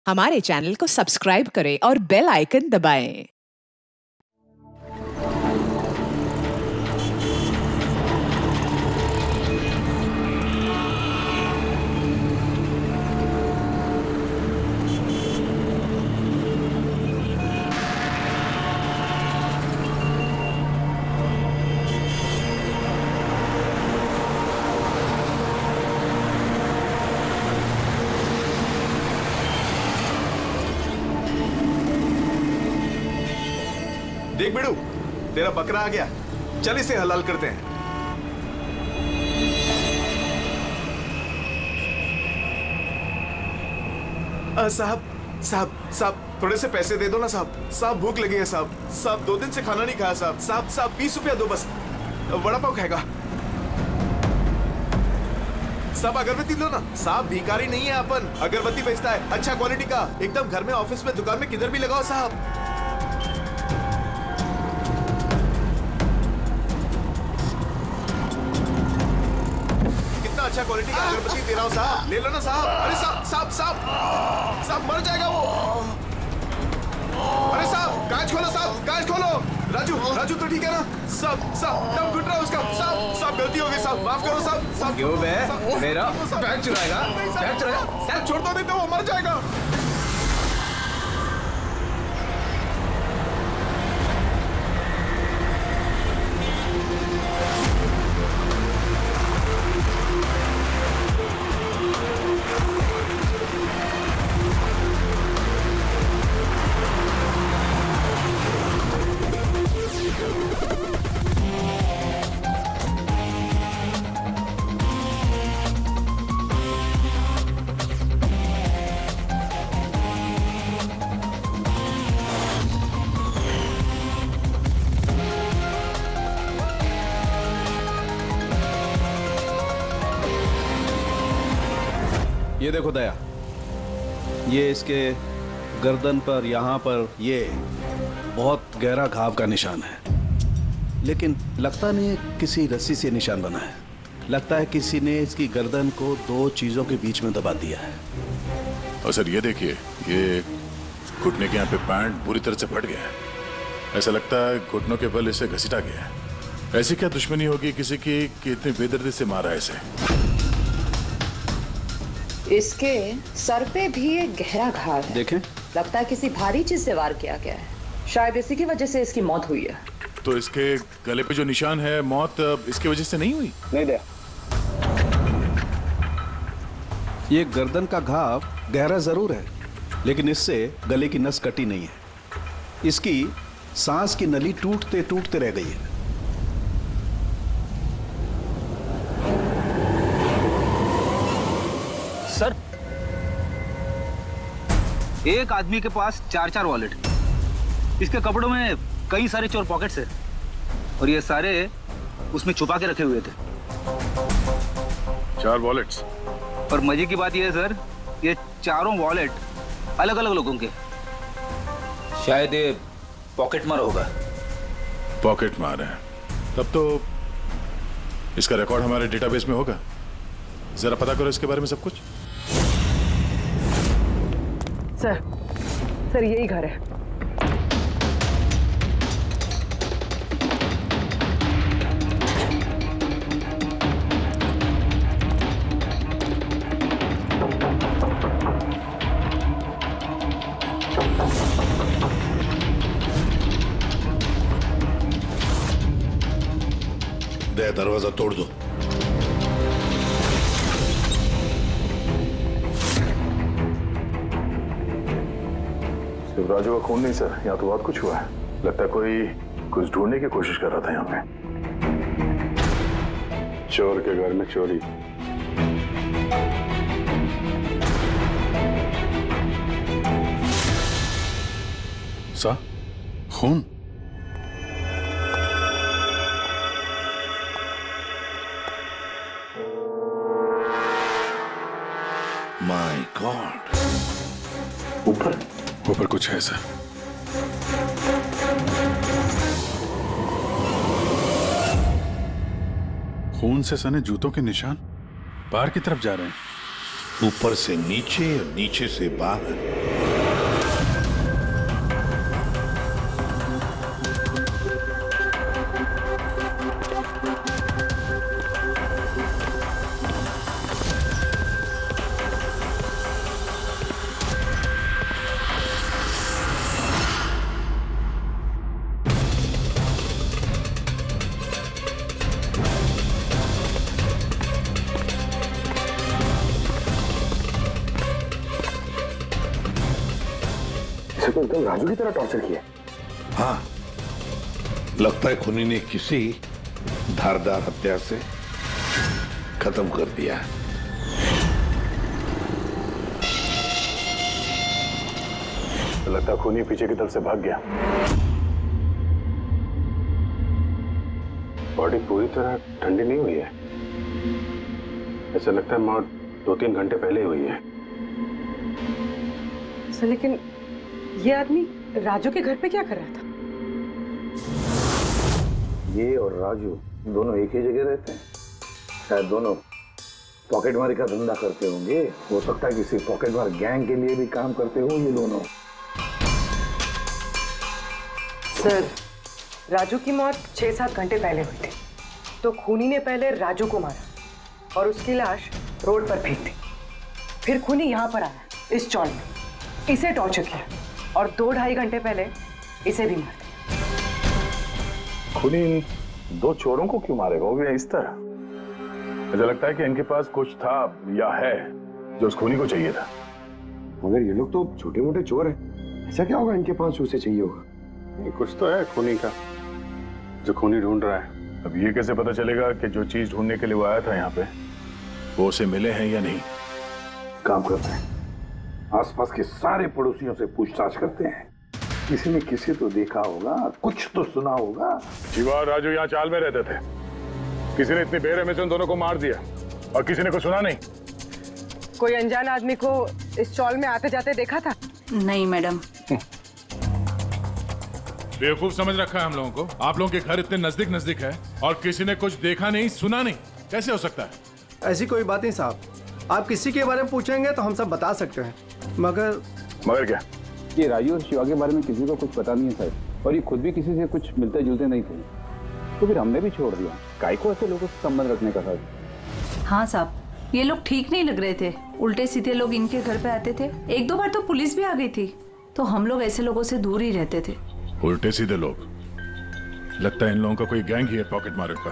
हमारे चैनल को सब्सक्राइब करें और बेल आइकन दबाएं। देख बिड़ू, तेरा बकरा आ गया। चल इसे हलाल करते हैं। साहब साहब साहब थोड़े से पैसे दे दो ना साहब। साहब भूख लगी है साहब। साहब 2 दिन से खाना नहीं खाया साहब। साहब साहब 20 रुपया दो बस। वड़ा पाव खाएगा साहब। अगरबत्ती लो ना साहब। भिखारी नहीं है अपन। अगरबत्ती बेचता है अच्छा क्वालिटी का, एकदम घर में, ऑफिस में, दुकान में, किधर भी लगाओ साहब। अच्छा क्वालिटी का अगरबत्ती दे रहा हूँ साहब। ले लो ना साहब। अरे साहब साहब साहब साहब मर जाएगा वो। अरे साहब कांच खोलो साहब, कांच खोलो। राजू राजू तो ठीक है ना साहब? साहब दम घुट रहा है उसका साहब। साहब गलती हो गई साहब, माफ करो साहब। साहब क्यों बे? मेरा बैग चुराएगा? बैग चुराएगा? साहब छोड़ दो, नहीं तो वो मर जाएगा। ये देखो दया, ये इसके गर्दन पर, यहाँ पर ये बहुत गहरा घाव का निशान है, लेकिन लगता नहीं किसी रस्सी से निशान बना है। लगता है किसी ने इसकी गर्दन को 2 चीजों के बीच में दबा दिया है। और सर ये देखिए, ये घुटने के यहाँ पे पैंट पूरी तरह से फट गया है। ऐसा लगता है घुटनों के बल इसे घसीटा गया है। ऐसी क्या दुश्मनी होगी किसी की कि इतनी बेदर्दी से मारा है इसे? इसके सर पे भी एक गहरा घाव है। देखें, लगता है किसी भारी चीज से वार किया गया है। शायद इसी की वजह से इसकी मौत हुई है। तो इसके गले पे जो निशान है, मौत इसकी वजह से नहीं हुई? नहीं दया, ये गर्दन का घाव गहरा जरूर है, लेकिन इससे गले की नस कटी नहीं है। इसकी सांस की नली टूटते टूटते रह गई है। सर, एक आदमी के पास 4 वॉलेट, इसके कपड़ों में कई सारे चोर पॉकेट्स हैं और ये सारे उसमें छुपा के रखे हुए थे। 4 वॉलेट्स? और मजे की बात ये है सर, ये चारों वॉलेट अलग अलग लोगों के। शायद ये पॉकेट मार होगा। पॉकेट मार है? तब तो इसका रिकॉर्ड हमारे डेटाबेस में होगा। जरा पता करो इसके बारे में सब कुछ। सर यही घर है। दरवाजा तोड़ दो। राजू का खून नहीं सर, यहाँ तो बहुत कुछ हुआ है। लगता है कोई कुछ ढूंढने की कोशिश कर रहा था यहाँ पे। चोर के घर में चोरी। सा खून? My God. ऊपर कुछ है सर। खून से सने जूतों के निशान बाहर की तरफ जा रहे हैं। ऊपर से नीचे और नीचे से बाहर। इसे तो एकदम राजू की तरह टॉर्चर किया। हाँ, लगता है खूनी ने किसी धारदार हत्या से खत्म कर दिया। लगता है खूनी पीछे की तरफ से भाग गया। बॉडी पूरी तरह ठंडी नहीं हुई है, ऐसा लगता है मौत 2-3 घंटे पहले हुई है। सर लेकिन ये आदमी राजू के घर पे क्या कर रहा था? ये और राजू दोनों एक ही जगह रहते हैं। शायद दोनों पॉकेटमारी का धंधा करते होंगे। हो सकता है किसी पॉकेटमार गैंग के लिए भी काम करते हो ये दोनों। सर राजू की मौत 6-7 घंटे पहले हुई थी, तो खूनी ने पहले राजू को मारा और उसकी लाश रोड पर फेंक दी। फिर खूनी यहाँ पर आया इस चौल में, इसे टॉर्चर किया और 2-2.5 घंटे पहले इसे भी मार दिया। खूनी इन 2 चोरों को क्यों मारेगा, वो भी इस तरह? मुझे लगता है कि इनके पास कुछ था या है जो उस खूनी को चाहिए था। मगर ये लोग तो छोटे मोटे चोर हैं, ऐसा क्या होगा इनके पास उसे चाहिए होगा? कुछ तो है खूनी का जो खूनी ढूंढ रहा है। अब ये कैसे पता चलेगा कि जो चीज ढूंढने के लिए वो आया था यहाँ पे वो उसे मिले हैं या नहीं? काम करते हैं, आसपास के सारे पड़ोसियों से पूछताछ करते हैं। किसी ने किसी तो देखा होगा, कुछ तो सुना होगा। शिवा और राजू यहाँ चाल में रहते थे, किसी ने इतनी बेरहमी से उन दोनों को मार दिया और किसी ने कुछ सुना नहीं। कोई अनजान आदमी को इस चौल में आते जाते देखा था? नहीं मैडम। बेवकूफ समझ रखा है हम लोगों को। आप लोगों के घर इतने नजदीक नजदीक है और किसी ने कुछ देखा नहीं सुना नहीं, कैसे हो सकता है? ऐसी कोई बात नहीं साहब, आप किसी के बारे में पूछेंगे तो हम सब बता सकते हैं। मगर क्या? ये राजू और शिवा के बारे में किसी को कुछ पता नहीं है सर, और ये खुद भी किसी से कुछ मिलते जुलते नहीं थे, तो फिर हमने भी छोड़ दिया। काय को ऐसे लोगों से संबंध रखने का सर? हाँ साहब, ये लोग ठीक नहीं लग रहे थे। उल्टे सीधे लोग इनके घर पे आते थे। 1-2 बार तो पुलिस भी आ गई थी, तो हम लोग ऐसे लोगों से दूर ही रहते थे। उल्टे सीधे लोग? लगता है इन लोगों का कोई गैंग ही है पॉकेट मारे का।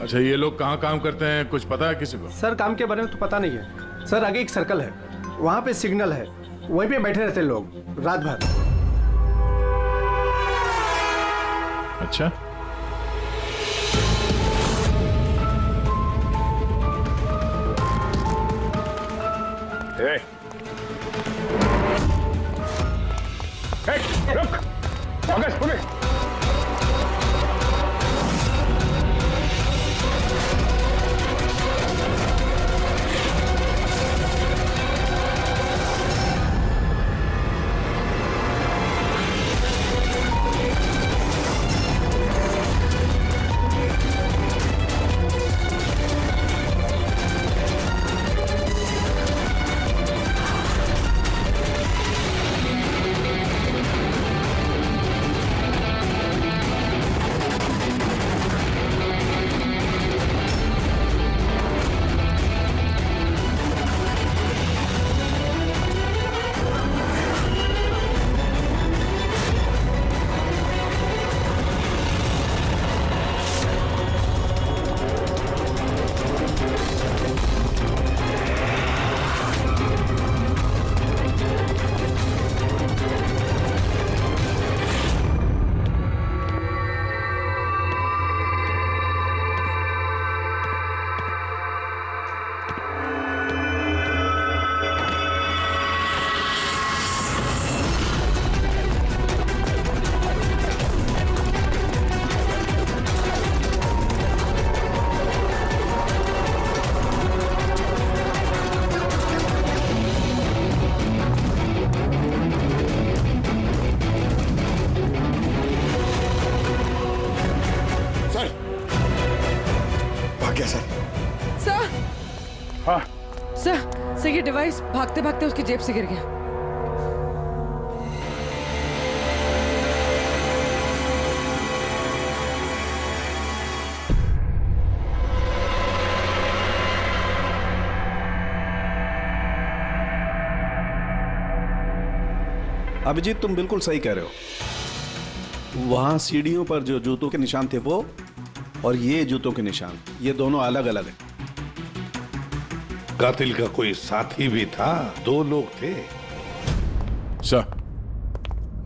अच्छा, ये लोग कहाँ काम करते हैं, कुछ पता है किसी को? सर काम के बारे में तो पता नहीं है सर। आगे एक सर्कल है, वहाँ पे सिग्नल है, वहीं पे बैठे रहते लोग रात भर। अच्छा, रुक, सर ये डिवाइस भागते भागते उसकी जेब से गिर गया। अभिजीत, तुम बिल्कुल सही कह रहे हो। वहां सीढ़ियों पर जो जूतों के निशान थे वो, और ये जूतों के निशान, ये दोनों अलग अलग हैं। कातिल का कोई साथी भी था? 2 लोग थे। सर,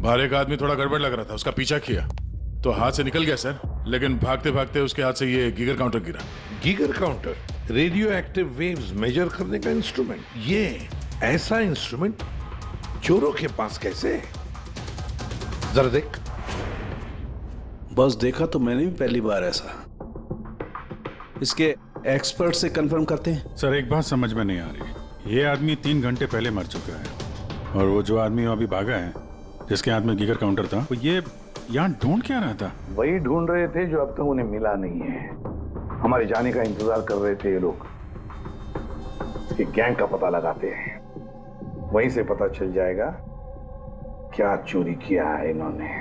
बाहर एक आदमी थोड़ा गड़बड़ लग रहा था, उसका पीछा किया तो हाथ से निकल गया सर, लेकिन भागते भागते उसके हाथ से ये गीगर काउंटर गिरा। Geiger counter radioactive waves measure करने का इंस्ट्रूमेंट। ये ऐसा इंस्ट्रूमेंट चोरों के पास कैसे? जरा देख। बस देखा तो मैंने भी पहली बार ऐसा। इसके एक्सपर्ट से कंफर्म करते हैं। सर एक बात समझ में नहीं आ रही, ये आदमी 3 घंटे पहले मर चुका है और वो जो आदमी अभी भागा है जिसके हाथ में गीगर काउंटर था, वो ये यहाँ ढूंढ क्या रहा था? वही ढूंढ रहे थे जो अब तक उन्हें मिला नहीं है। हमारे जाने का इंतजार कर रहे थे ये लोग। इसके गैंग का पता लगाते हैं, वहीं से पता चल जाएगा क्या चोरी किया है इन्होंने।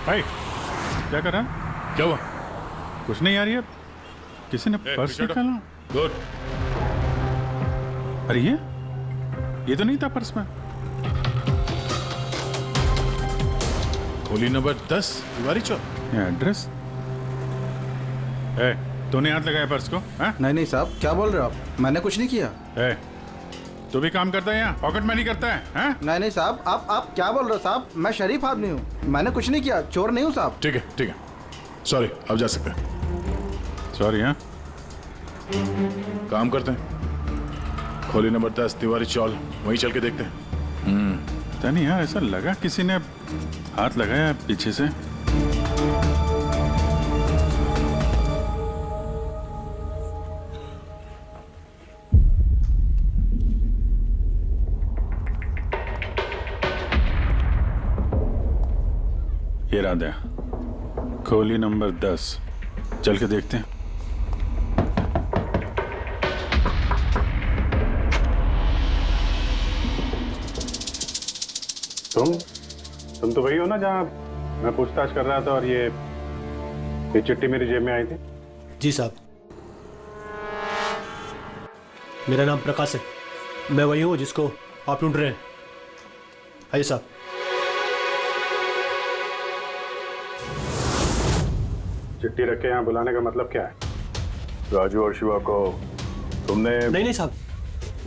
भाई क्या कर रहा है? क्या हुआ? कुछ नहीं यार, ये किसी ने पर्स निकाला। गुड। अरे ये तो नहीं था पर्स में। खोली नंबर 10 तिवारी चौक। ये एड्रेस। तूने हाथ लगाया पर्स को? हाँ? नहीं साहब, क्या बोल रहे हो आप? मैंने कुछ नहीं किया। तू भी काम करता है यहाँ, पॉकेट मनी करता है? हाँ? नहीं साहब, आप क्या बोल रहे हो साहब? मैं शरीफ आदमी हूँ, मैंने कुछ नहीं किया, चोर नहीं हूँ साहब। ठीक है सॉरी, अब जा सकते हैं। सॉरी। हाँ काम करते हैं, खोली नंबर 10 तिवारी चौल, वहीं चल के देखते हैं। पता नहीं यार, ऐसा लगा किसी ने हाथ लगाया पीछे से। ये रहा दया, खोली नंबर 10, चल के देखते हैं। तुम तो वही हो ना जहाँ मैं पूछताछ कर रहा था और ये चिट्ठी मेरी जेब में आई थी? जी साहब, मेरा नाम प्रकाश है, मैं वही हूँ जिसको आप ढूंढ रहे हैं। आइए साहब। चिट्ठी रख के यहाँ बुलाने का मतलब क्या है? राजू और शिवा को तुमने? नहीं साहब,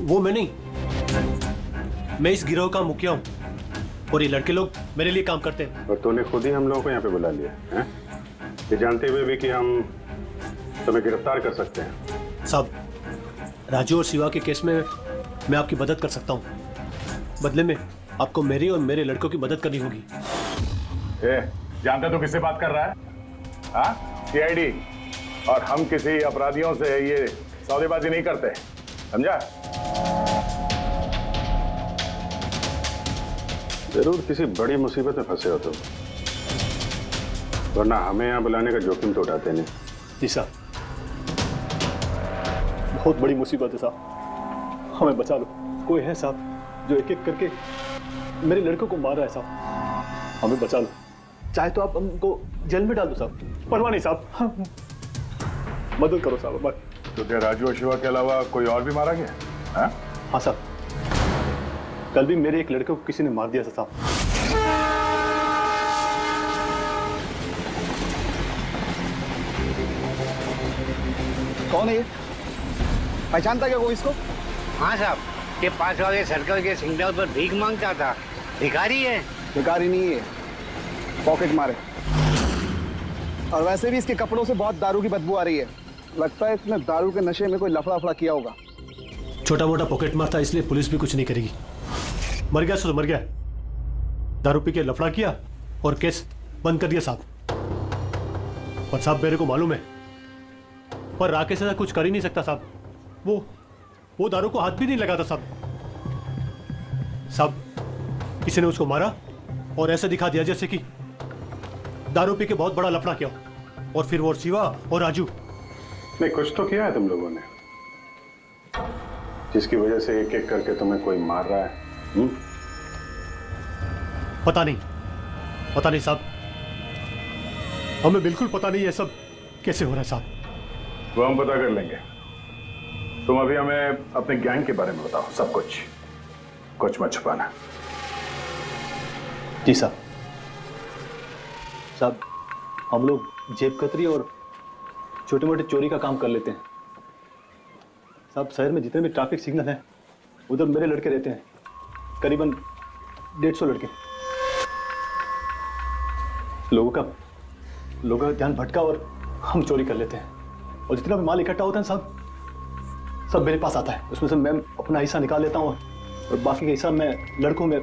वो मैं नहीं, मैं इस गिरोह का मुखिया हूँ और ये लड़के लोग मेरे लिए काम करते हैं। और तूने खुद ही हम लोगों को यहाँ पे बुला लिया है, ये जानते हुए भी कि हम तुम्हें गिरफ्तार कर सकते हैं। साहब, राजू और शिवा के केस में मैं आपकी मदद कर सकता हूँ, बदले में आपको मेरी और मेरे लड़कों की मदद करनी होगी। जानते तो किससे बात कर रहा है? हाँ, सीआईडी। और हम किसी अपराधियों से ये सौदेबाजी नहीं करते, समझा? जरूर किसी बड़ी मुसीबत में फंसे हो तुम, वरना हमें यहाँ बुलाने का जोखिम तो उठाते नहीं। जी साहब, बहुत बड़ी मुसीबत है साहब, हमें बचा लो। कोई है साहब जो एक एक करके मेरे लड़कों को मार रहा है साहब, हमें बचा लो। चाहे तो आप हमको जेल में डाल दो साहब, परवाह नहीं साहब, मदद करो साहब हमारी। तो क्या राजू और शिवा के अलावा कोई और भी मारा गया? हाँ साहब, कल भी मेरे एक लड़के को किसी ने मार दिया था साहब। कौन है ये? पहचानता क्या कोई इसको? हाँ साहब, ये पास वाले सर्कल के सिग्नल पर भीख मांगता था। भिखारी है? भिखारी नहीं है, पॉकेट मारे। और वैसे भी इसके कपड़ों से बहुत दारू की बदबू आ रही है, लगता है इसने दारू के नशे में कोई लफड़ा किया होगा। छोटा मोटा पॉकेट मार था, इसलिए पुलिस भी कुछ नहीं करेगी। मर गया सो तो मर गया, दारू पी के लफड़ा किया और केस बंद कर दिया साहब। और साहब मेरे को मालूम है, पर राकेश ऐसा कुछ कर ही नहीं सकता साहब, वो दारू को हाथ भी नहीं लगाता साहब। साहब किसी ने उसको मारा और ऐसा दिखा दिया जैसे कि दारू पी के बहुत बड़ा लफड़ा किया, और फिर वो शिवा और राजू। नहीं, कुछ तो किया है तुम लोगों ने, जिसकी वजह से एक एक करके तुम्हें कोई मार रहा है। पता नहीं साहब, हमें बिल्कुल पता नहीं ये सब कैसे हो रहा है साहब। वो हम पता कर लेंगे। तुम अभी हमें अपने गैंग के बारे में बताओ, सब कुछ मत छुपाना। जी साहब। साहब, हम लोग जेब कतरी और छोटे मोटे चोरी का काम कर लेते हैं साहब। शहर में जितने भी ट्रैफिक सिग्नल हैं उधर मेरे लड़के रहते हैं, करीबन 150 लड़के। लोगों का ध्यान भटका और हम चोरी कर लेते हैं, और जितना भी माल इकट्ठा होता है साहब, सब मेरे पास आता है। उसमें से मैं अपना हिस्सा निकाल लेता हूँ और बाकी का हिस्सा मैं लड़कों में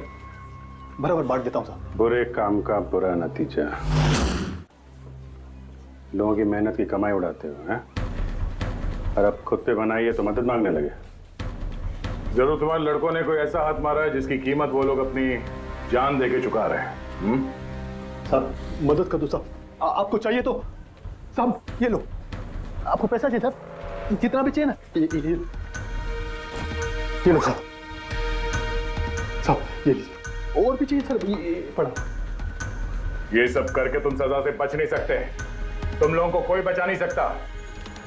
बराबर बांट देता हूँ साहब। बुरे काम का बुरा नतीजा, लोगों की मेहनत की कमाई उड़ाते हो हैं? और अब खुद पे बनाई है तो मदद मांगने लगे। जरूर तुम्हारे लड़कों ने कोई ऐसा हाथ मारा है जिसकी कीमत वो लोग अपनी जान देके चुका रहे हैं। साहब मदद कर दो साहब, आपको चाहिए तो साहब ये लो, आपको पैसा चाहिए साहब, जितना भी चाहिए ना ये लो साहब। साहब ये लीजिए, और भी चाहिए सर, ये पड़ा। ये सब करके तुम सजा से बच नहीं सकते, तुम लोगों को कोई बचा नहीं सकता।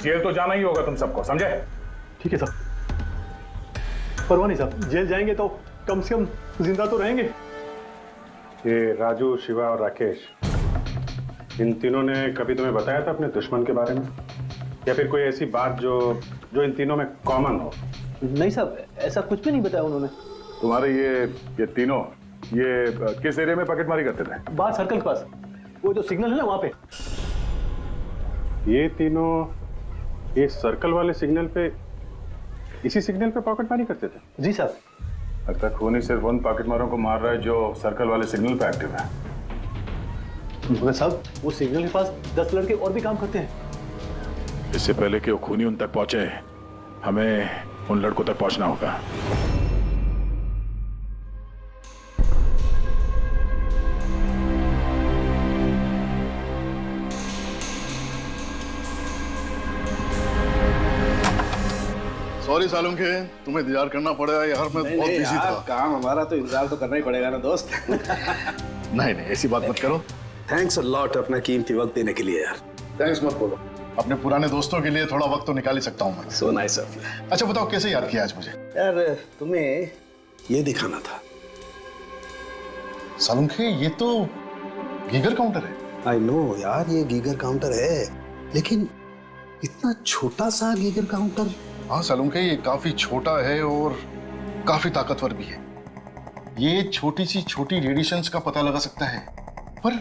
जेल तो जाना ही होगा तुम सबको, समझे? ठीक है साहब, परवाह नहीं साहब, जेल जाएंगे तो कम से कम जिंदा तो रहेंगे। ये राजू, शिवा और राकेश, इन तीनों ने कभी तुम्हें बताया था अपने दुश्मन के बारे में, या फिर कोई ऐसी बात जो इन तीनों में कॉमन हो? नहीं साहब, ऐसा कुछ भी नहीं बताया उन्होंने। तुम्हारे ये तीनों ये किस एरिया में पॉकेटमारी करते थे? बाहर सर्कल के पास, वो जो सिग्नल है ना वहां पे। ये तीनों ये सर्कल वाले सिग्नल पे, इसी सिग्नल पे पॉकेटमारी करते थे? जी साहब। लगता है खूनी सिर्फ उन पॉकेटमारों को मार रहा है जो सर्कल वाले सिग्नल पे एक्टिव है। मगर साहब वो सिग्नल के पास 10 लड़के और भी काम करते हैं। इससे पहले कि वो खूनी उन तक पहुंचे, हमें उन लड़कों तक पहुंचना होगा। सॉरी सालुंखे, तुम्हें इंतजार करना पड़ेगा यार, मैं बहुत बिजी था। काम हमारा तो इंतजार तो करना ही पड़ेगा ना दोस्त। नहीं ऐसी बात मत करो। थैंक्स अ लॉट अपना कीमती वक्त देने के लिए यार। थैंक्स मत बोलो, अपने पुराने दोस्तों के लिए थोड़ा वक्त तो निकाल ही सकता हूँ मैं। So nice of you. अच्छा बताओ कैसे याद किया आज मुझे? यार तुम्हें ये दिखाना था। सालुंखे ये तो गीगर काउंटर है। आई नो यार, ये गीगर काउंटर है, लेकिन इतना छोटा सा गीगर काउंटर। हाँ सालुंखे, ये काफी छोटा है और काफी ताकतवर भी है। ये छोटी सी छोटी रेडिएशंस का पता लगा सकता है, पर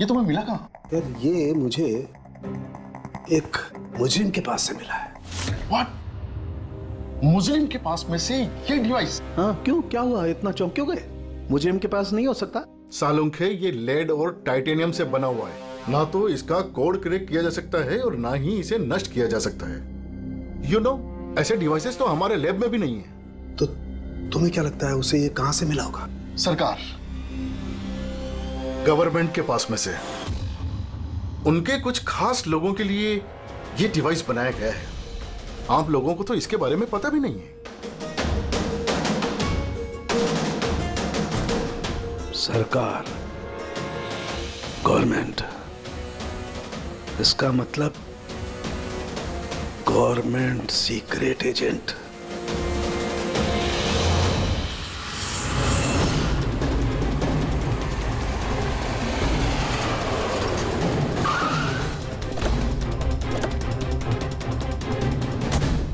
ये तुम्हें मिला कहाँ? यार ये मुझे एक मुजरिम के पास से मिला है। व्हाट? मुजरिम के पास में से ये डिवाइस? हाँ क्यों, क्या हुआ, इतना चौंक क्यों गए? मुजरिम के पास नहीं हो सकता? सालुंखे ये लेड और टाइटेनियम से बना हुआ है, ना तो इसका कोड क्रैक किया जा सकता है और ना ही इसे नष्ट किया जा सकता है। You know, ऐसे डिवाइसेस तो हमारे लैब में भी नहीं है। तो तुम्हें क्या लगता है उसे ये कहां से मिला होगा? सरकार, गवर्नमेंट के पास में से उनके कुछ खास लोगों के लिए ये डिवाइस बनाया गया है। आप लोगों को तो इसके बारे में पता भी नहीं है। सरकार, गवर्नमेंट, इसका मतलब गवर्नमेंट सीक्रेट एजेंट।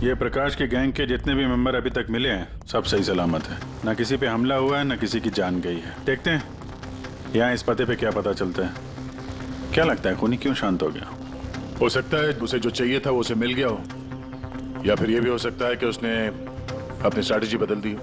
ये प्रकाश के गैंग के जितने भी मेंबर अभी तक मिले हैं सब सही सलामत है। ना किसी पे हमला हुआ है, ना किसी की जान गई है। देखते हैं यहाँ इस पते पे क्या पता चलता है। क्या लगता है खूनी क्यों शांत हो गया? हो सकता है उसे जो चाहिए था वो उसे मिल गया हो, या फिर ये भी हो सकता है कि उसने अपनी स्ट्रैटेजी बदल दी हो।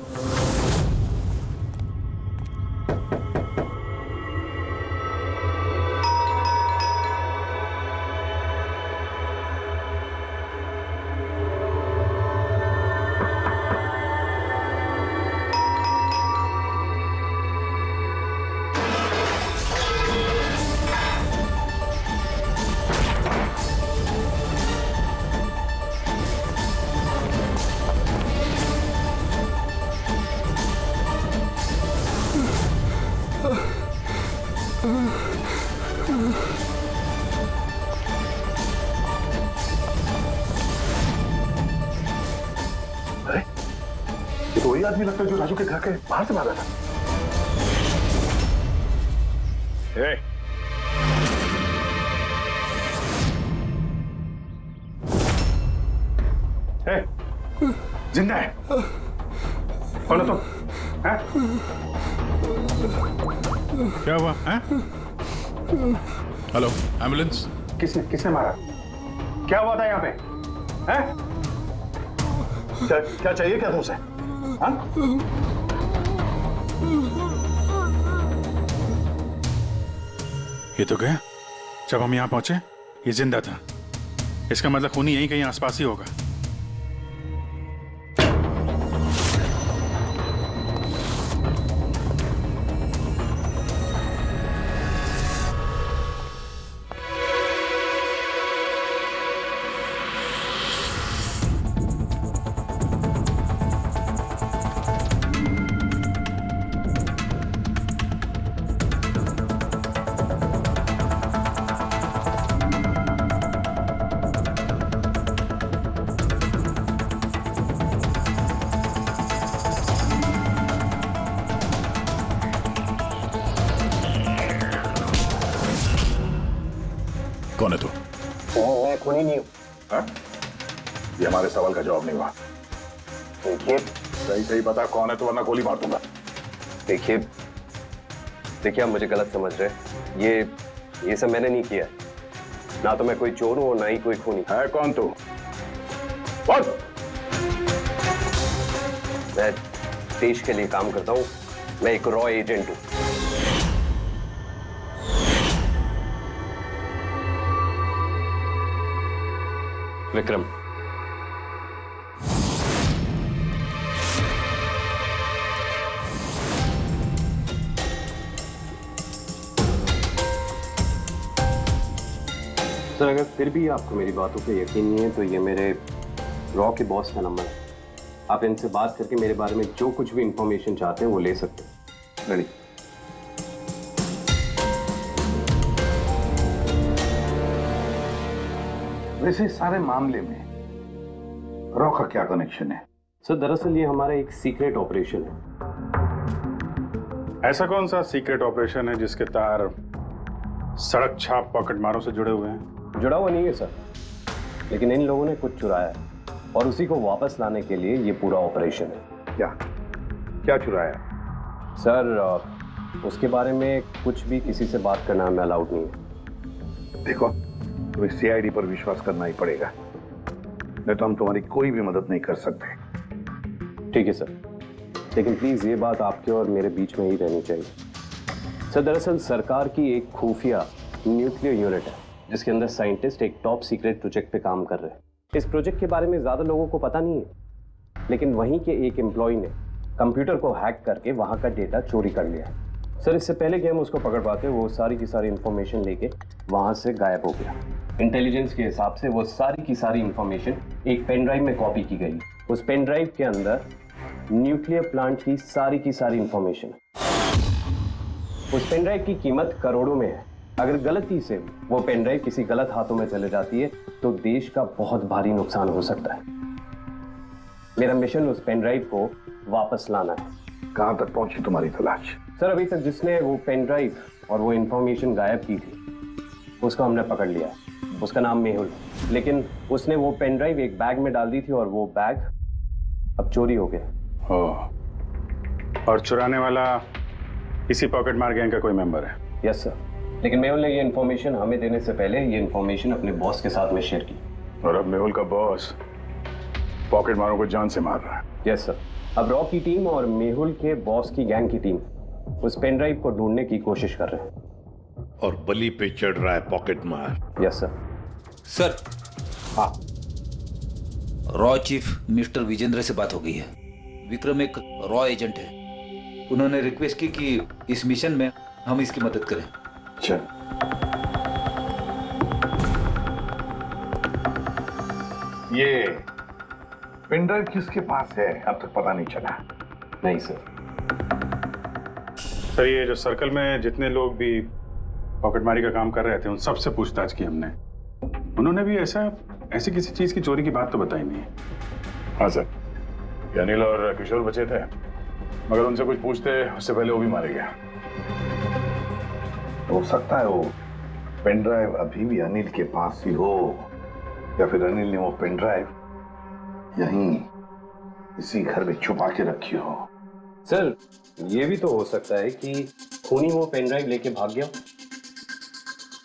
तो वही आदमी लगता है जो राजू के घर के बाहर से भागा था। जिंदा है? कौन है तुम? हैं? क्या हुआ है? Hello, ambulance. किसने मारा? क्या हुआ था यहाँ पे? हैं? क्या चाहिए क्या तुमसे? हाँ? ये तो गया। जब हम यहाँ पहुंचे ये जिंदा था। इसका मतलब खूनी यहीं कहीं आसपास ही होगा। कौन है तू? मैं खूनी नहीं हूँ। ये हमारे सवाल का जवाब नहीं हुआ। देखिए सही बता कौन है तो, वरना गोली मार दूंगा। देखिए आप मुझे गलत समझ रहे हैं। ये सब मैंने नहीं किया। ना तो मैं कोई चोर हूँ और ना ही कोई खूनी। है कौन तू? बोल। मैं देश के लिए काम करता हूँ। मैं एक रॉ एजेंट हूँ। विक्रम। सर अगर फिर भी आपको मेरी बातों पे यकीन नहीं है तो ये मेरे रॉ के बॉस का नंबर है। आप इनसे बात करके मेरे बारे में जो कुछ भी इंफॉर्मेशन चाहते हैं वो ले सकते हैं। रेडी। वैसे इस सारे मामले में रॉ का क्या कनेक्शन है? सर दरअसल ये हमारा एक सीक्रेट ऑपरेशन है। ऐसा कौन सा सीक्रेट ऑपरेशन है जिसके तार सड़क छाप पॉकेट मारों से जुड़े हुए हैं? जुड़ा हुआ नहीं है सर, लेकिन इन लोगों ने कुछ चुराया है और उसी को वापस लाने के लिए ये पूरा ऑपरेशन है। क्या चुराया? सर उसके बारे में कुछ भी किसी से बात करना हमें अलाउड नहीं है। देखो तुम्हें सीआईडी पर विश्वास करना ही पड़ेगा, नहीं तो हम तुम्हारी कोई भी मदद नहीं कर सकते। ठीक है सर, लेकिन प्लीज ये बात आपके और मेरे बीच में ही रहनी चाहिए। सर दरअसल सरकार की एक खुफिया न्यूक्लियर यूनिट है जिसके अंदर साइंटिस्ट एक टॉप सीक्रेट प्रोजेक्ट पे काम कर रहे हैं। इस प्रोजेक्ट के बारे में ज्यादा लोगों को पता नहीं है, लेकिन वहीं के एक एम्प्लॉय ने कंप्यूटर को हैक करके वहां का डेटा चोरी कर लिया। सर इससे पहले कि हम उसको पकड़ पाते वो सारी की सारी इंफॉर्मेशन लेके वहां से गायब हो गया। इंटेलिजेंस के हिसाब से वो सारी की सारी इंफॉर्मेशन एक पेन ड्राइव में कॉपी की गई। उस पेन ड्राइव के अंदर न्यूक्लियर प्लांट की सारी इंफॉर्मेशन। उस पेन ड्राइव की कीमत करोड़ों में है। अगर गलती से वो पेन ड्राइव किसी गलत हाथों में चले जाती है तो देश का बहुत भारी नुकसान हो सकता है। मेरा मिशन उस पेन ड्राइव को वापस लाना है। कहां तक पहुंची तुम्हारी तलाश? सर अभी तक जिसने वो पेन ड्राइव और वो इंफॉर्मेशन गायब की थी उसको हमने पकड़ लिया। उसका नाम मेहुल, लेकिन उसने वो पेन ड्राइव एक बैग में डाल दी थी और वो बैग अब चोरी हो गया। और चुराने वाला इसी पॉकेट मार गैंग का कोई मेंबर है? यस सर, लेकिन मेहुल ने ये इन्फॉर्मेशन हमें देने से पहले ये इन्फॉर्मेशन अपने बॉस के साथ में शेयर की। और अब मेहुल का बॉस पॉकेट मारों को जान से मार रहा है। यस सर, अब रॉ की टीम और मेहुल के बॉस की गैंग की टीम उस पेन ड्राइव को ढूंढने की कोशिश कर रहे हैं। और बलि पे चढ़ रहा है पॉकेट मार। Yes sir. सर हाँ, रॉ चीफ मिस्टर विजेंद्र से बात हो गई है। विक्रम एक रॉ एजेंट है। उन्होंने रिक्वेस्ट की कि इस मिशन में हम इसकी मदद करें। चल। ये पेन ड्राइव किसके पास है अब तक पता नहीं चला? नहीं सर। सर ये जो सर्कल में जितने लोग भी पॉकेटमारी का काम कर रहे थे उन सबसे पूछताछ की हमने। उन्होंने भी ऐसी किसी चीज की चोरी की बात तो बताई नहीं है। हाँ सर, कि अनिल और किशोर बचे थे, मगर उनसे कुछ पूछते उससे पहले वो भी मारे गया। हो सकता है वो पेन ड्राइव अभी भी अनिल के पास ही हो, या फिर अनिल ने वो पेन ड्राइव यहीं इसी घर में छुपा के रखी हो। सर ये भी तो हो सकता है कि खूनी वो पेन ड्राइव लेके भाग गया।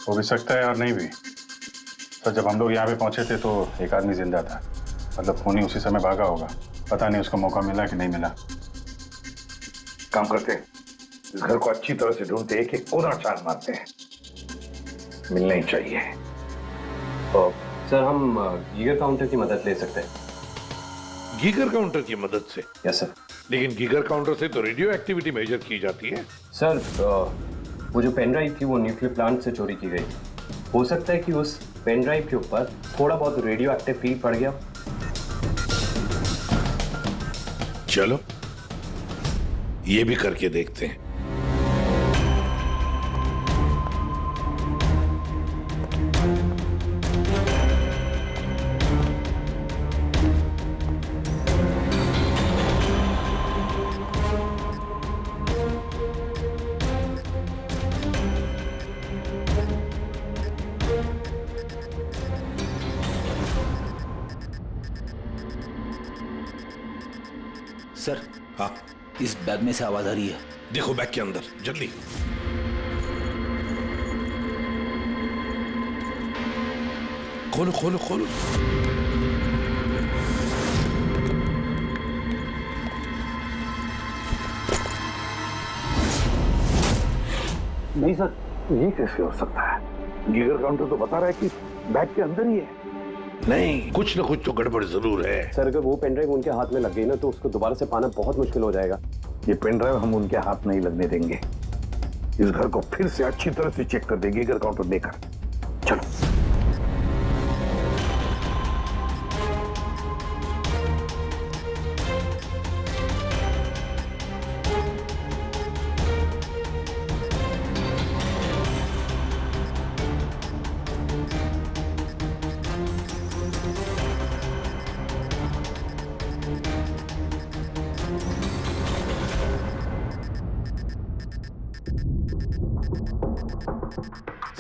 हो भी सकता है और नहीं भी। तो जब हम लोग यहाँ पे पहुंचे थे तो एक आदमी जिंदा था, मतलब खूनी उसी समय भागा होगा। पता नहीं उसको मौका मिला कि नहीं मिला। काम करते हैं, इस घर को अच्छी तरह से ढूंढते, एक एक कोना छान मारते हैं, मिलना ही चाहिए। तो सर हम गीगर काउंटर की मदद ले सकते हैं। गीगर काउंटर की मदद से? Yes sir. लेकिन गीगर काउंटर से तो रेडियो एक्टिविटी मेजर की जाती है। सर वो जो पेन ड्राइव थी वो न्यूक्लियर प्लांट से चोरी की गई। हो सकता है कि उस पेन ड्राइव के ऊपर थोड़ा बहुत रेडियो एक्टिव फील पड़ गया। चलो ये भी करके देखते हैं। सर हाँ इस बैग में से आवाज आ रही है। देखो बैग के अंदर, जल्दी। खोलो खोलो खोलो। नहीं सर, ये कैसे हो सकता है? गीगर काउंटर तो बता रहा है कि बैग के अंदर ही है। नहीं, कुछ ना कुछ तो गड़बड़ जरूर है। सर अगर वो पेन ड्राइव उनके हाथ में लग गई ना तो उसको दोबारा से पाना बहुत मुश्किल हो जाएगा। ये पेन ड्राइव हम उनके हाथ नहीं लगने देंगे। इस घर को फिर से अच्छी तरह से चेक कर देंगे गीगर काउंटर देकर। चलो।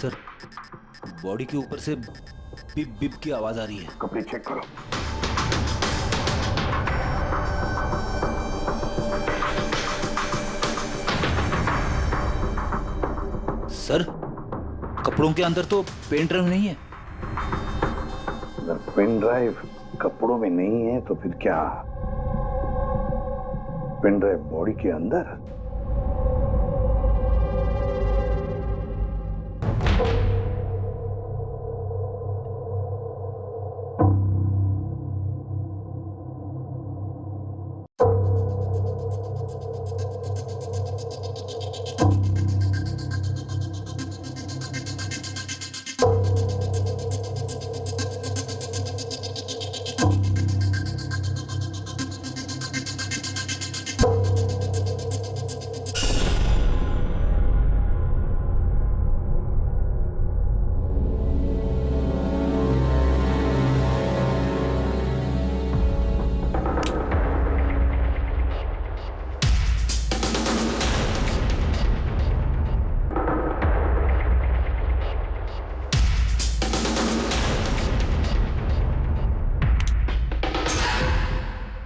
सर बॉडी के ऊपर से बिप बिप की आवाज आ रही है। कपड़े चेक करो। सर कपड़ों के अंदर तो पेन ड्राइव नहीं है। अगर पेन ड्राइव कपड़ों में नहीं है तो फिर क्या? पेन ड्राइव बॉडी के अंदर?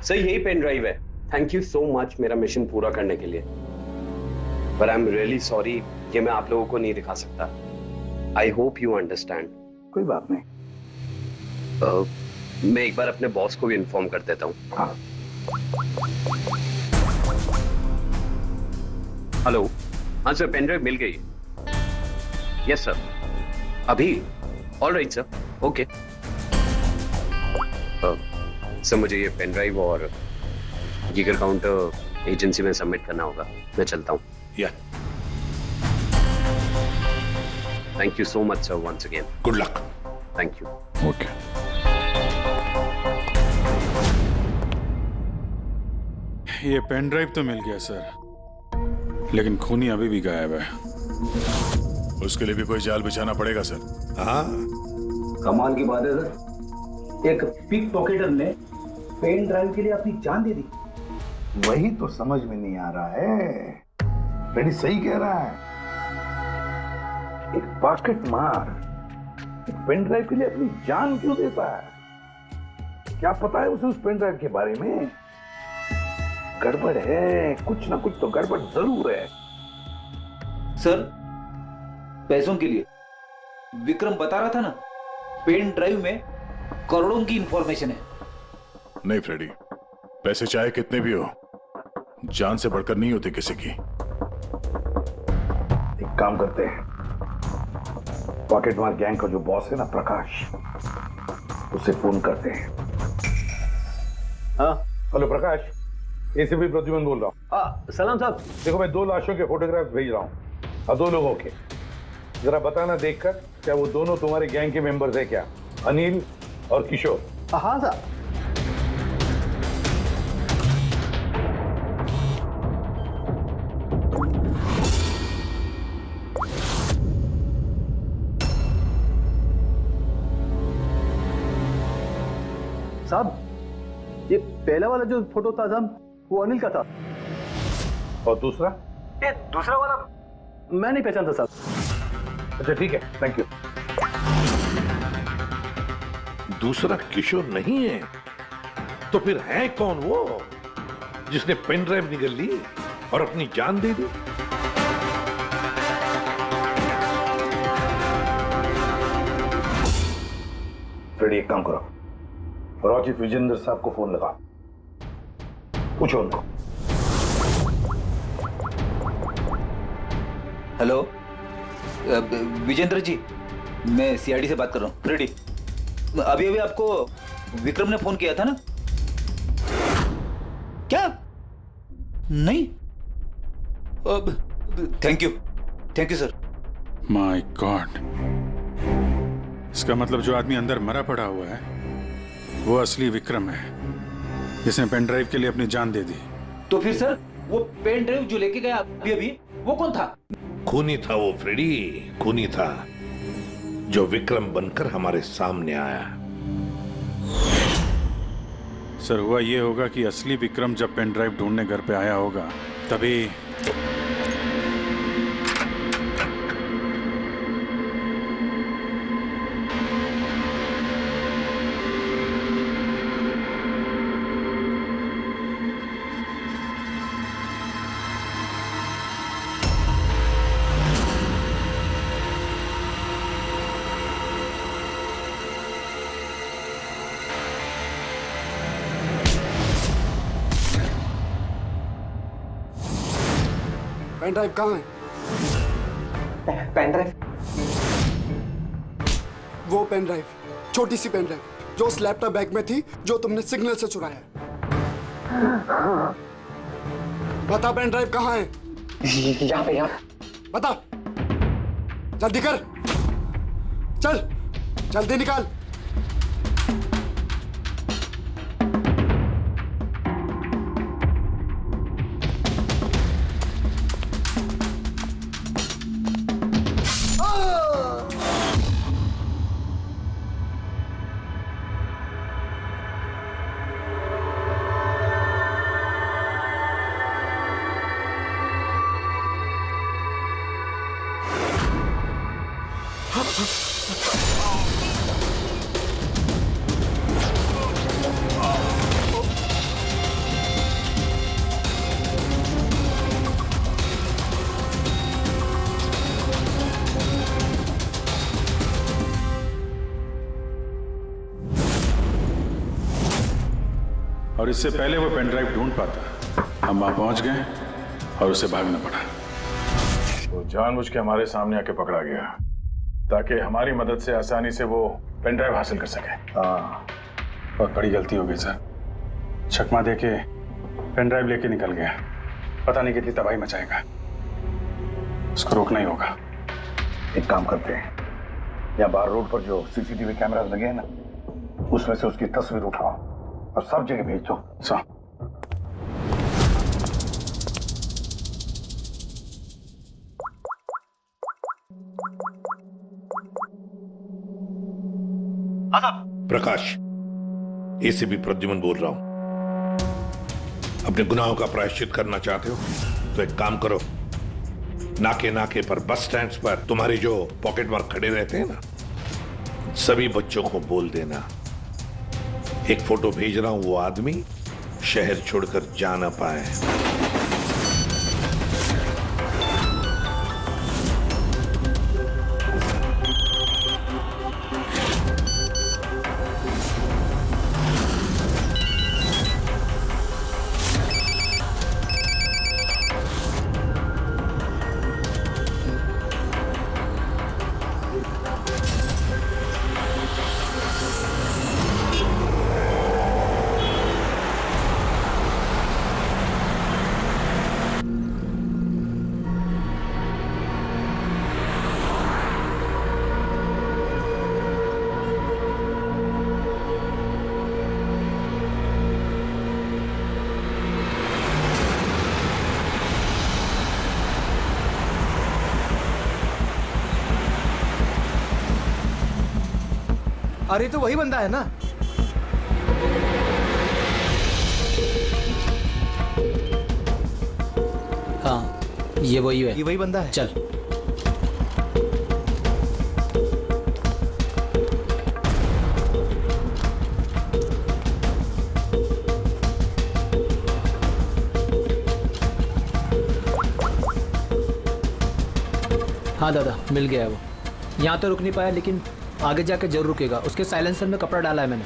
सर यही पेन ड्राइव है। थैंक यू सो मच मेरा मिशन पूरा करने के लिए। पर आई एम रियली सॉरी, ये मैं आप लोगों को नहीं दिखा सकता। I hope you understand. कोई बात नहीं। मैं एक बार अपने बॉस को भी इन्फॉर्म कर देता हूँ। हाँ। हेलो, हाँ सर पेन ड्राइव मिल गई। यस सर, अभी। All right sir, okay. Sir मुझे ये पेन ड्राइव और गीगर काउंटर एजेंसी में सबमिट करना होगा। मैं चलता हूँ। या thank you so much sir once again. Good luck. Thank you. Okay. ये पेन ड्राइव तो मिल गया सर, लेकिन खूनी अभी भी गायब है। उसके लिए भी कोई जाल बिछाना पड़ेगा सर। हाँ कमाल की बात है सर, एक पिक पॉकेटर ने पेन ड्राइव के लिए अपनी जान दे दी। वही तो समझ में नहीं आ रहा है। फ्रेडी सही कह रहा है। एक पॉकेट मार एक पेन ड्राइव के लिए अपनी जान क्यों देता है? क्या पता है उसे उस पेन ड्राइव के बारे में? गड़बड़ है, कुछ ना कुछ तो गड़बड़ जरूर है। सर, पैसों के लिए विक्रम बता रहा था ना, पेन ड्राइव में करोड़ों की इंफॉर्मेशन है। नहीं फ्रेडी, पैसे चाहे कितने भी हो, जान से बढ़कर नहीं होते किसी की। एक काम करते हैं, पॉकेट मार गैंग का जो बॉस है ना प्रकाश, उसे फोन करते हैं। हाँ हेलो प्रकाश, एसीपी प्रद्युमन बोल रहा हूँ। हाँ सलाम साहब। देखो मैं 2 लाशों के फोटोग्राफ्स भेज रहा हूँ और 2 लोगों के। जरा बताना देखकर क्या वो दोनों तुम्हारे गैंग के मेंबर्स है क्या? अनिल और किशोर। हाँ साहब। साहब, ये पहला वाला जो फोटो था साहब, वो अनिल का था। और दूसरा? ये दूसरा वाला मैं नहीं पहचानता साहब। अच्छा ठीक है, थैंक यू। दूसरा किशोर नहीं है तो फिर है कौन वो जिसने पेन ड्राइव निकल ली और अपनी जान दे दी? फ्रेडी एक काम करो, रॉचिफ विजेंद्र साहब को फोन लगा, पूछो उनको। हेलो विजेंद्र जी, मैं सीआईडी से बात कर रहा हूँ। फ्रेडी, अभी अभी आपको विक्रम ने फोन किया था ना? क्या? नहीं? Thank you sir. My God, इसका मतलब जो आदमी अंदर मरा पड़ा हुआ है वो असली विक्रम है, जिसने पेन ड्राइव के लिए अपनी जान दे दी। तो फिर सर, वो पेन ड्राइव जो लेके गया अभी अभी, वो कौन था? खूनी था वो फ्रेडी, खूनी था जो विक्रम बनकर हमारे सामने आया। सर, हुआ ये होगा कि असली विक्रम जब पेन ड्राइव ढूंढने घर पे आया होगा तभी पेन ड्राइव कहाँ है? Pen drive? वो पेन ड्राइव, छोटी सी पेन ड्राइव जो उस लैपटॉप बैग में थी जो तुमने सिग्नल से चुराया। बता पेन ड्राइव कहाँ है? यहाँ पे, यहाँ। बता, जल्दी कर, चल जल्दी निकाल। और इससे पहले वो पेन ड्राइव ढूंढ पाता, हम वहां पहुंच गए और उसे भागना पड़ा। वो जानबूझ के हमारे सामने आके पकड़ा गया ताकि हमारी मदद से आसानी से वो पेन ड्राइव हासिल कर सके। हाँ, बहुत बड़ी गलती हो गई सर। चकमा दे के पेन ड्राइव लेके निकल गया, पता नहीं कितनी तबाही मचाएगा। उसको रोकना ही होगा। एक काम करते हैं, यहाँ बाहर रोड पर जो सीसीटीवी कैमरास लगे हैं ना, उसमें से उसकी तस्वीर उठाओ और सब जगह भेज दो। सर, प्रकाश, एसीपी प्रद्युमन बोल रहा हूं। अपने गुनाहों का प्रायश्चित करना चाहते हो तो एक काम करो, नाके नाके पर, बस स्टैंड्स पर तुम्हारे जो पॉकेट मार खड़े रहते हैं ना, सभी बच्चों को बोल देना एक फोटो भेज रहा हूं, वो आदमी शहर छोड़कर जा ना पाए। अरे तो वही बंदा है ना? हाँ, ये वही है। ये वही बंदा है। चल। हाँ दादा, मिल गया है वो। यहाँ तो रुक नहीं पाया, लेकिन आगे जाके जरूर रुकेगा। उसके साइलेंसर में कपड़ा डाला है मैंने।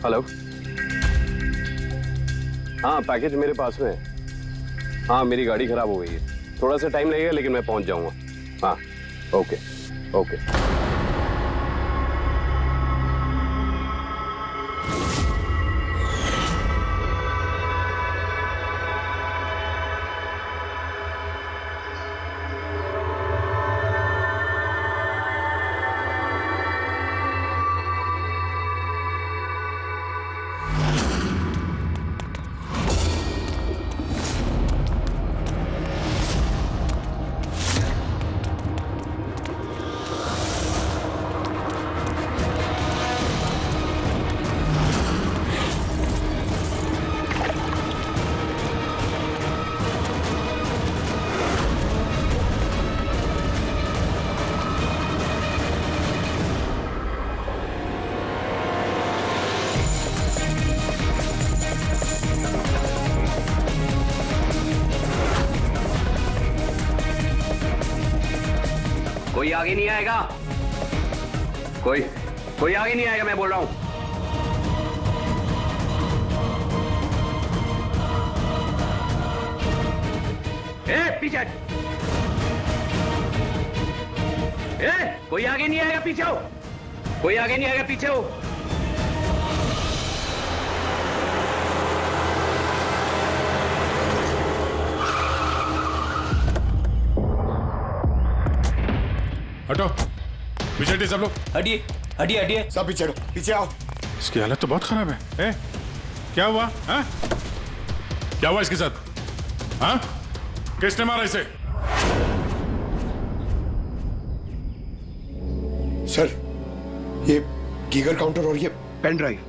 हेलो। हाँ, पैकेज मेरे पास में है। हाँ, मेरी गाड़ी खराब हो गई है, थोड़ा सा टाइम लगेगा लेकिन मैं पहुंच जाऊंगा। हाँ, ओके ओके। कोई आगे नहीं आएगा, कोई आगे नहीं आएगा, मैं बोल रहा हूं। पीछे, कोई आगे नहीं आएगा, पीछे हो। कोई आगे नहीं आएगा, पीछे हो। हटो, पीछे हटिए सब लोग। हटिए हटिए हटिए, सब पीछे हटो, पीछे आओ। इसकी हालत तो बहुत खराब है। क्या हुआ? हाँ? क्या हुआ इसके साथ? हाँ? किसने मारा इसे? सर, ये गीगर काउंटर और ये पेन ड्राइव।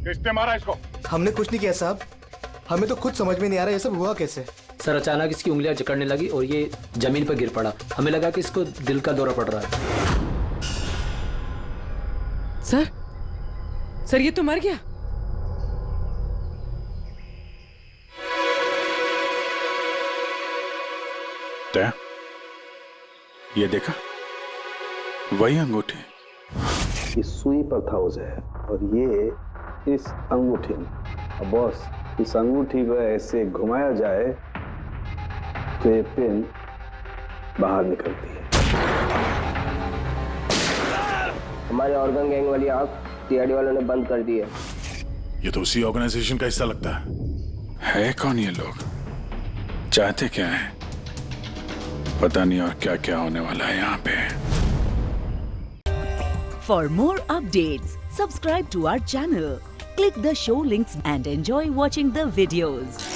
किसने मारा इसको? हमने कुछ नहीं किया साहब, हमें तो खुद समझ में नहीं आ रहा ये सब हुआ कैसे। सर, अचानक इसकी उंगलियां जकड़ने लगी और ये जमीन पर गिर पड़ा। हमें लगा कि इसको दिल का दौरा पड़ रहा है। सर ये तो मर गया। दया, ये देखा, वही अंगूठी। ये सुई पर था उसे, और ये इस अंगूठी में। अब बॉस, इस अंगूठी को ऐसे घुमाया जाए तो ये पिन बाहर निकलती है। हमारे ऑर्गन गैंग वाली आंख सीआईडी वालों ने बंद कर दी है। ये तो उसी ऑर्गेनाइजेशन का हिस्सा लगता है। है कौन ये लोग? चाहते क्या है पता नहीं, और क्या क्या होने वाला है यहाँ पे। For more updates, subscribe to our channel, click the show links and enjoy watching the videos.